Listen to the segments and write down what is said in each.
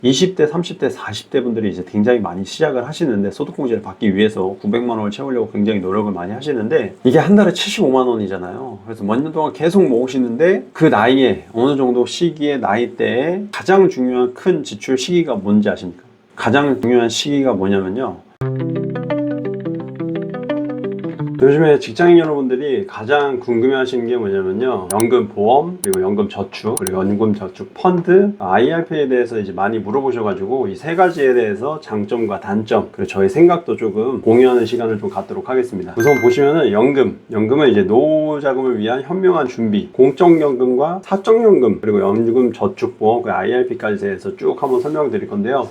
20대, 30대, 40대 분들이 이제 굉장히 많이 시작을 하시는데 소득공제를 받기 위해서 900만 원을 채우려고 굉장히 노력을 많이 하시는데 이게 한 달에 75만 원이잖아요. 그래서 몇 년 동안 계속 모으시는데 그 나이에 어느 정도 시기의 나이대에 가장 중요한 큰 지출 시기가 뭔지 아십니까? 가장 중요한 시기가 뭐냐면요. 요즘에 직장인 여러분들이 가장 궁금해하시는 게 뭐냐면요, 연금 보험, 그리고 연금 저축, 그리고 연금 저축 펀드, IRP에 대해서 이제 많이 물어보셔가지고 이 세 가지에 대해서 장점과 단점, 그리고 저의 생각도 조금 공유하는 시간을 좀 갖도록 하겠습니다. 우선 보시면은 연금은 이제 노후 자금을 위한 현명한 준비, 공적연금과 사적연금, 그리고 연금 저축 보험, 그 IRP까지 대해서 쭉 한번 설명드릴 건데요.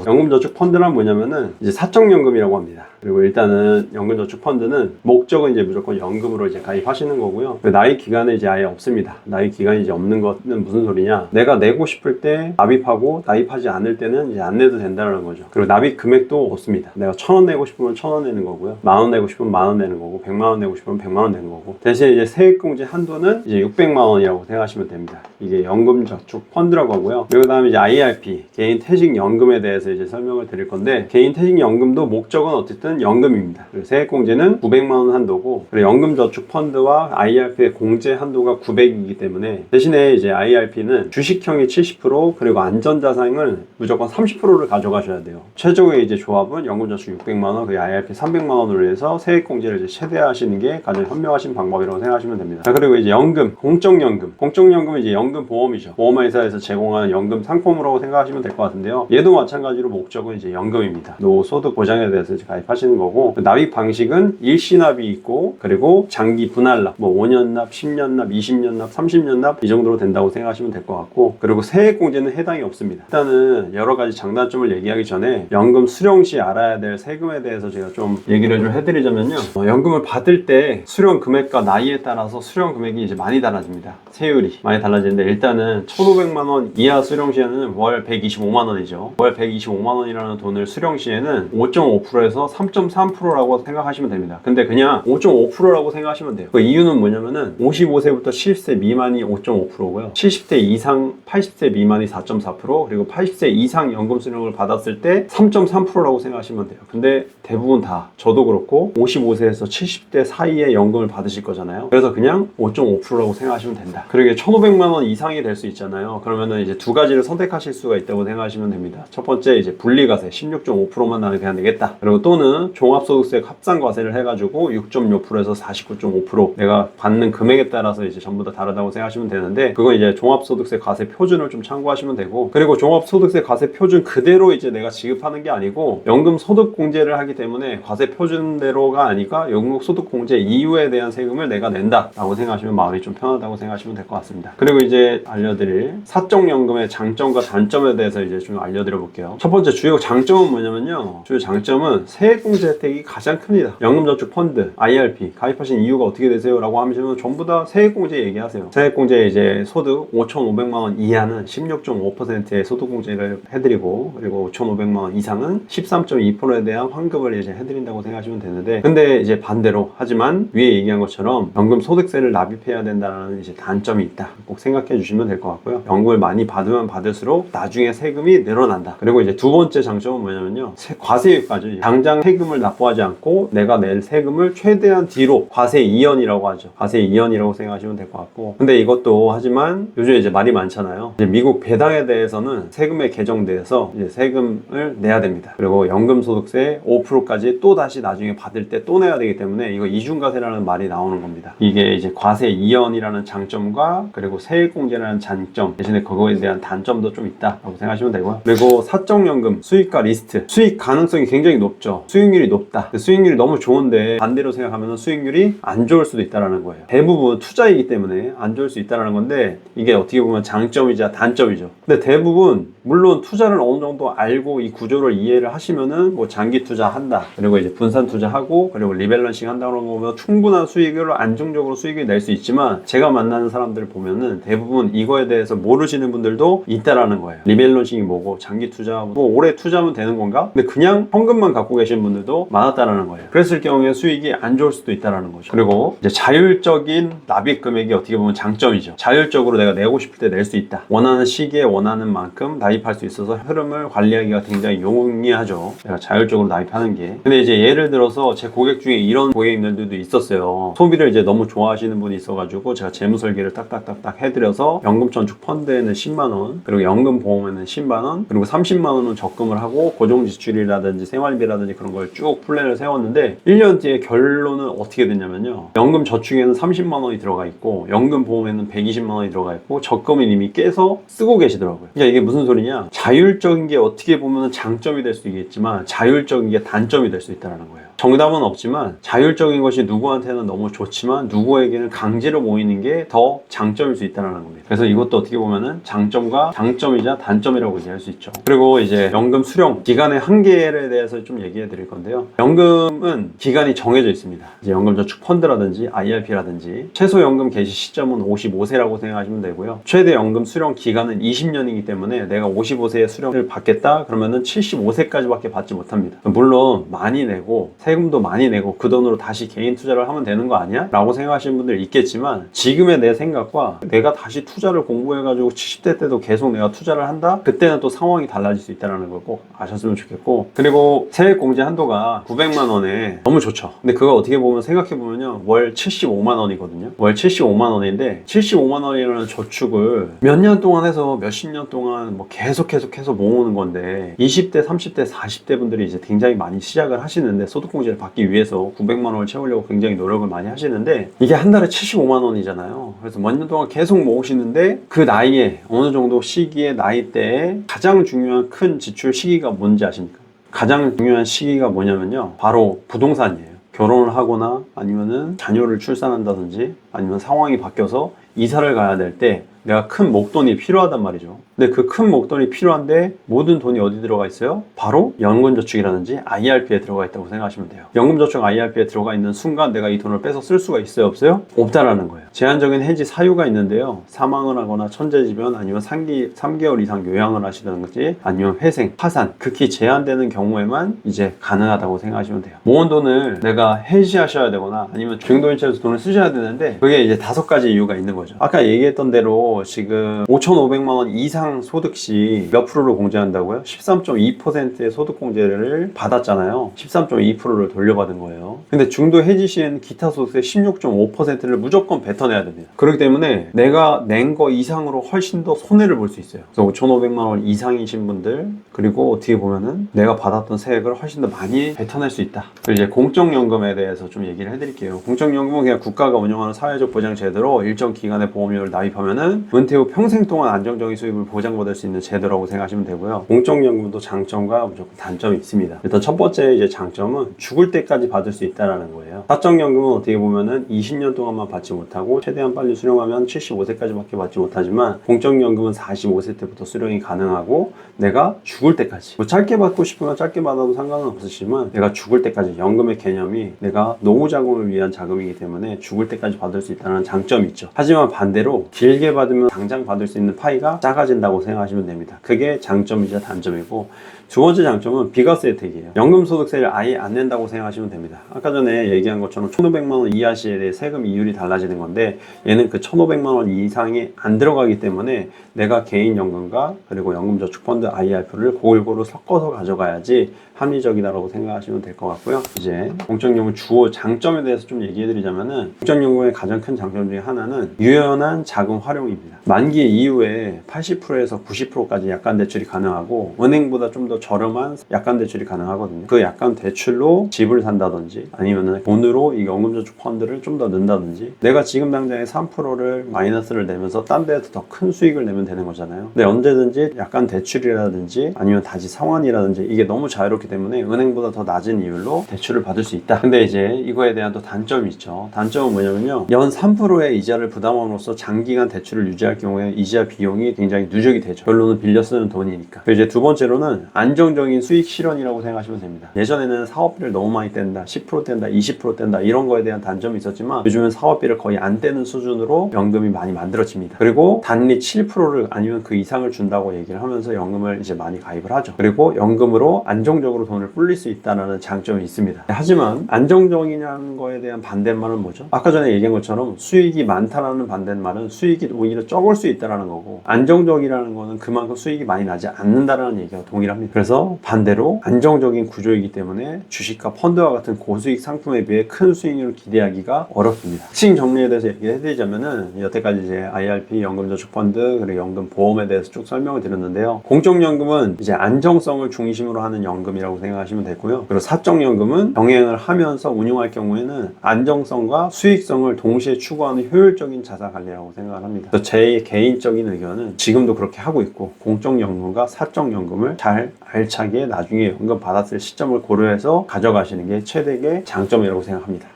연금 저축 펀드란 뭐냐면은 이제 사적연금이라고 합니다. 그리고 일단은 연금 저축 펀드는 목적은 이제 무조건 연금으로 이제 가입하시는 거고요. 나이 기간은 이제 아예 없습니다. 나이 기간이 이제 없는 것은 무슨 소리냐? 내가 내고 싶을 때 납입하고 납입하지 않을 때는 이제 안 내도 된다는 거죠. 그리고 납입 금액도 없습니다. 내가 1,000원 내고 싶으면 1,000원 내는 거고요. 10,000원 내고 싶으면 10,000원 내는 거고, 100만 원 내고 싶으면 100만 원 내는 거고. 대신 이제 세액공제 한도는 이제 600만 원이라고 생각하시면 됩니다. 이게 연금 저축 펀드라고 하고요. 그리고 그다음에 이제 IRP, 개인 퇴직연금에 대해서 이제 설명을 드릴 건데, 개인 퇴직연금도 목적은 어쨌든 연금입니다. 그리고 세액공제는 900만 원 한도고, 그리고 연금저축펀드와 IRP의 공제 한도가 900이기 때문에 대신에 이제 IRP는 주식형이 70%, 그리고 안전자산을 무조건 30%를 가져가셔야 돼요. 최종의 이제 조합은 연금저축 600만 원, 그리고 IRP 300만 원으로 해서 세액공제를 이제 최대화하시는 게 가장 현명하신 방법이라고 생각하시면 됩니다. 자, 그리고 이제 연금, 공적연금은 이제 연금보험이죠. 보험회사에서 제공하는 연금 상품이라고 생각하시면 될 것 같은데요. 얘도 마찬가지로 목적은 이제 연금입니다. 노소득 보장에 대해서 이제 가입하시는 거고, 납입 방식은 일시납이 있고, 그리고 장기 분할납, 뭐 5년 납, 10년 납, 20년 납, 30년 납, 이 정도로 된다고 생각하시면 될 것 같고, 그리고 세액공제는 해당이 없습니다. 일단은 여러 가지 장단점을 얘기하기 전에 연금 수령 시 알아야 될 세금에 대해서 제가 좀 얘기를 좀 해드리자면요, 연금을 받을 때 수령 금액과 나이에 따라서 수령 금액이 이제 많이 달라집니다. 세율이 많이 달라지는데, 일단은 1,500만 원 이하 수령 시에는 월 125만 원이죠. 월 125만 원이라는 돈을 수령 시에는 5.5%에서 3.3%라고 생각하시면 됩니다. 근데 그냥 5.5%라고 생각하시면 돼요. 그 이유는 뭐냐면은 55세부터 70세 미만이 5.5%고요. 70세 이상 80세 미만이 4.4%, 그리고 80세 이상 연금 수령을 받았을 때 3.3%라고 생각하시면 돼요. 근데 대부분 다, 저도 그렇고 55세에서 70대 사이에 연금을 받으실 거잖아요. 그래서 그냥 5.5%라고 생각하시면 된다. 그리고 1,500만 원 이상이 될 수 있잖아요. 그러면은 이제 두 가지를 선택하실 수가 있다고 생각하시면 됩니다. 첫 번째, 이제 분리과세 16.5%만 나는 그냥 내겠다. 그리고 또는 종합소득세 합산과세를 해가지고 6.6%에서 49.5% 내가 받는 금액에 따라서 이제 전부 다 다르다고 생각하시면 되는데, 그건 이제 종합소득세 과세 표준을 좀 참고하시면 되고, 그리고 종합소득세 과세 표준 그대로 이제 내가 지급하는 게 아니고 연금 소득공제를 하기 때문에 과세 표준대로가 아니라 연금 소득공제 이후에 대한 세금을 내가 낸다라고 생각하시면 마음이 좀 편하다고 생각하시면 될 것 같습니다. 그리고 이제 알려드릴 사적연금의 장점과 단점에 대해서 이제 좀 알려드려 볼게요. 첫 번째 주요 장점은 뭐냐면요, 주요 장점은 세액공제 혜택이 가장 큽니다. 연금저축 펀드, IRP 가입하신 이유가 어떻게 되세요? 라고 하시면 전부 다 세액공제 얘기하세요. 세액공제 이제 소득 5,500만 원 이하는 16.5%의 소득공제를 해드리고, 그리고 5,500만 원 이상은 13.2%에 대한 환급을 이제 해드린다고 생각하시면 되는데, 근데 이제 반대로, 하지만 위에 얘기한 것처럼 연금 소득세를 납입해야 된다는 이제 단점이 있다. 꼭 생각해 주시면 될 것 같고요. 연금을 많이 받으면 받을수록 나중에 세금이 늘어난다. 그리고 이제 두 번째 장점은 뭐냐면요, 과세율까지 당장 세금을 납부하지 않고 내가 낼 세금을 최대한 뒤로 과세 이연이라고 하죠. 과세 이연이라고 생각하시면 될 것 같고, 근데 이것도 하지만 요즘에 이제 말이 많잖아요. 이제 미국 배당에 대해서는 세금에 개정돼서 이제 세금을 내야 됩니다. 그리고 연금소득세 5%까지 또 다시 나중에 받을 때 또 내야 되기 때문에 이거 이중과세라는 말이 나오는 겁니다. 이게 이제 과세 이연이라는 장점과 그리고 세액공제라는 장점 대신에 그거에 대한 단점도 좀 있다라고 생각하시면 되고요. 그리고 사적연금 수익과 리스트, 수익 가능성이 굉장히 높죠. 수익률이 높다. 수익률이 너무 좋은데 반대로 생각하면 수익률이 안 좋을 수도 있다는 거예요. 대부분 투자이기 때문에 안 좋을 수 있다는 건데, 이게 어떻게 보면 장점이자 단점이죠. 근데 대부분 물론 투자를 어느 정도 알고 이 구조를 이해를 하시면은 뭐 장기 투자한다, 그리고 이제 분산 투자하고, 그리고 리밸런싱 한다는 거면 충분한 수익을 안정적으로 수익을 낼 수 있지만, 제가 만나는 사람들을 보면은 대부분 이거에 대해서 모르시는 분들도 있다라는 거예요. 리밸런싱이 뭐고, 장기 투자 뭐 오래 투자하면 되는 건가? 근데 그냥 현금만 갖고 계신 분들도 많았다라는 거예요. 그랬을 경우에 수익이 안 좋을 수도 있다라는 거죠. 그리고 이제 자율적인 납입 금액이 어떻게 보면 장점이죠. 자율적으로 내가 내고 싶을 때 낼 수 있다. 원하는 시기에 원하는 만큼 납입할 수 있어서 흐름을 관리하기가 굉장히 용이하죠. 내가 자율적으로 납입하는 게. 근데 이제 예를 들어서 제 고객 중에 이런 고객님들도 있었어요. 소비를 이제 너무 좋아하시는 분이 있어가지고 제가 재무 설계를 딱딱딱딱 해드려서 연금저축 펀드에는 10만원, 그리고 연금보험에는 10만원, 그리고 30만원은 적금을 하고 고정지출이라든지 생활비라든지 그런 걸 쭉 플랜을 세웠는데 1년 뒤에 결론은 어떻게 됐냐면요, 연금저축에는 30만원이 들어가 있고 연금보험에는 120만원이 들어가 있고 적금은 이미 깨서 쓰고 계시더라고요. 그러니까 이게 무슨 소리냐, 자율적인 게 어떻게 보면 장점이 될 수 있겠지만 자율적인 게 단점이 될 수 있다는 거예요. 정답은 없지만 자율적인 것이 누구한테는 너무 좋지만 누구에게는 강제로 모이는 게 더 장점일 수 있다는 겁니다. 그래서 이것도 어떻게 보면은 장점과 장점이자 단점이라고 얘기할 수 있죠. 그리고 이제 연금 수령 기간의 한계에 대해서 좀 얘기해 드릴 건데요. 연금은 기간이 정해져 있습니다. 이제 연금저축 펀드라든지 IRP라든지 최소 연금 개시 시점은 55세라고 생각하시면 되고요. 최대 연금 수령 기간은 20년이기 때문에 내가 55세에 수령을 받겠다 그러면은 75세까지밖에 받지 못합니다. 물론 많이 내고 세금도 많이 내고 그 돈으로 다시 개인 투자를 하면 되는 거 아니야? 라고 생각하시는 분들 있겠지만 지금의 내 생각과 내가 다시 투자를 공부해가지고 70대 때도 계속 내가 투자를 한다? 그때는 또 상황이 달라질 수 있다는 걸 꼭 아셨으면 좋겠고, 그리고 세액공제 한도가 900만 원에 너무 좋죠. 근데 그거 어떻게 보면 생각해보면요, 월 75만 원이거든요. 월 75만 원인데 75만 원이라는 저축을 몇 년 동안 해서 몇십 년 동안 뭐 계속해서 모으는 건데 20대, 30대, 40대 분들이 이제 굉장히 많이 시작을 하시는데 소득공제를 받기 위해서 900만 원을 채우려고 굉장히 노력을 많이 하시는데 이게 한 달에 75만 원이잖아요. 그래서 몇 년 동안 계속 모으시는데 그 나이에 어느 정도 시기의 나이대에 가장 중요한 큰 지출 시기가 뭔지 아십니까? 가장 중요한 시기가 뭐냐면요, 바로 부동산이에요. 결혼을 하거나 아니면은 자녀를 출산한다든지 아니면 상황이 바뀌어서 이사를 가야 될 때 내가 큰 목돈이 필요하단 말이죠. 근데 그 큰 목돈이 필요한데 모든 돈이 어디 들어가 있어요? 바로 연금저축이라든지 IRP에 들어가 있다고 생각하시면 돼요. 연금저축 IRP에 들어가 있는 순간 내가 이 돈을 빼서 쓸 수가 있어요? 없어요? 없다라는 거예요. 제한적인 해지 사유가 있는데요, 사망을 하거나 천재지변 아니면 3개월 이상 요양을 하시든지 아니면 회생, 파산, 극히 제한되는 경우에만 이제 가능하다고 생각하시면 돼요. 모은 돈을 내가 해지하셔야 되거나 아니면 중도인체에서 돈을 쓰셔야 되는데 그게 이제 5가지 이유가 있는 거죠. 아까 얘기했던 대로 지금 5,500만 원 이상 소득 시 몇 프로를 공제한다고요? 13.2%의 소득 공제를 받았잖아요. 13.2%를 돌려받은 거예요. 근데 중도 해지 시에는 기타 소득의 16.5%를 무조건 뱉어내야 됩니다. 그렇기 때문에 내가 낸 거 이상으로 훨씬 더 손해를 볼 수 있어요. 그래서 5,500만 원 이상이신 분들, 그리고 어떻게 보면은 내가 받았던 세액을 훨씬 더 많이 뱉어낼 수 있다. 그리고 이제 공적연금에 대해서 좀 얘기를 해드릴게요. 공적연금은 그냥 국가가 운영하는 사회적 보장 제도로 일정 기간의 보험료를 납입하면은 은퇴 후 평생 동안 안정적인 수입을 보장받을 수 있는 제도라고 생각하시면 되고요. 공적연금도 장점과 무조건 단점이 있습니다. 일단 첫 번째 이제 장점은 죽을 때까지 받을 수 있다는 거예요. 사적연금은 어떻게 보면은 20년 동안만 받지 못하고 최대한 빨리 수령하면 75세까지밖에 받지 못하지만 공적연금은 45세 때부터 수령이 가능하고 내가 죽을 때까지, 뭐 짧게 받고 싶으면 짧게 받아도 상관은 없으시지만 내가 죽을 때까지, 연금의 개념이 내가 노후 자금을 위한 자금이기 때문에 죽을 때까지 받을 수 있다는 장점이 있죠. 하지만 반대로 길게 받으면 당장 받을 수 있는 파이가 작아진다고 생각하시면 됩니다. 그게 장점이자 단점이고, 두 번째 장점은 비과세 혜택이에요. 연금소득세를 아예 안 낸다고 생각하시면 됩니다. 아까 전에 얘기한 것처럼 1,500만 원 이하 시에 세금 이율이 달라지는 건데 얘는 그 1,500만 원 이상이 안 들어가기 때문에 내가 개인연금과 그리고 연금저축펀드 IRP를 골고루 섞어서 가져가야지 합리적이다라고 생각하시면 될 것 같고요. 이제 공적연금 주요 장점에 대해서 좀 얘기해 드리자면은, 공적연금의 가장 큰 장점 중에 하나는 유연한 자금 활용입니다. 만기 이후에 80%에서 90%까지 약관 대출이 가능하고 은행보다 좀 더 저렴한 약관 대출이 가능하거든요. 그 약관 대출로 집을 산다든지 아니면은 돈으로 이 연금저축 펀드를 좀 더 넣는다든지, 내가 지금 당장에 3%를 마이너스를 내면서 딴 데에서 더 큰 수익을 내면 되는 거잖아요. 근데 언제든지 약관 대출이라든지 아니면 다시 상환이라든지 이게 너무 자유롭기 때문에 은행보다 더 낮은 이율로 대출을 받을 수 있다. 근데 이제 이거에 대한 또 단점이 있죠. 단점은 뭐냐면요, 연 3%의 이자를 부담함으로써 장기간 대출을 유지할 경우에 이자 비용이 굉장히 누적이 되죠. 결론은 빌려 쓰는 돈이니까. 이제 두 번째로는 안정적인 수익 실현이라고 생각하시면 됩니다. 예전에는 사업비를 너무 많이 뗀다, 10% 뗀다, 20% 뗀다 이런 거에 대한 단점이 있었지만 요즘은 사업비를 거의 안 떼는 수준으로 연금이 많이 만들어집니다. 그리고 단리 7%를 아니면 그 이상을 준다고 얘기를 하면서 연금을 이제 많이 가입을 하죠. 그리고 연금으로 안정적으로 돈을 불릴 수 있다는 장점이 있습니다. 하지만 안정적이냐는 거에 대한 반대말은 뭐죠? 아까 전에 얘기한 것처럼 수익이 많다라는 반대말은 수익이 오히려 적을 수 있다는 거고, 안정적이라는 거는 그만큼 수익이 많이 나지 않는다는 얘기가 동일합니다. 그래서 반대로 안정적인 구조이기 때문에 주식과 펀드와 같은 고수익 상품에 비해 큰 수익률을 기대하기가 어렵습니다. 핵심 정리에 대해서 얘기를 해드리자면은 여태까지 이제 IRP, 연금저축펀드, 그리고 연금보험에 대해서 쭉 설명을 드렸는데요. 공적연금은 이제 안정성을 중심으로 하는 연금이라고 생각하시면 되고요. 그리고 사적연금은 병행을 하면서 운용할 경우에는 안정성과 수익성을 동시에 추구하는 효율적인 자산 관리라고 생각을 합니다. 그래서 제 개인적인 의견은 지금도 그렇게 하고 있고, 공적연금과 사적연금을 잘 알차게 나중에 연금 받았을 시점을 고려해서 가져가시는 게 최대의 장점이라고 생각합니다.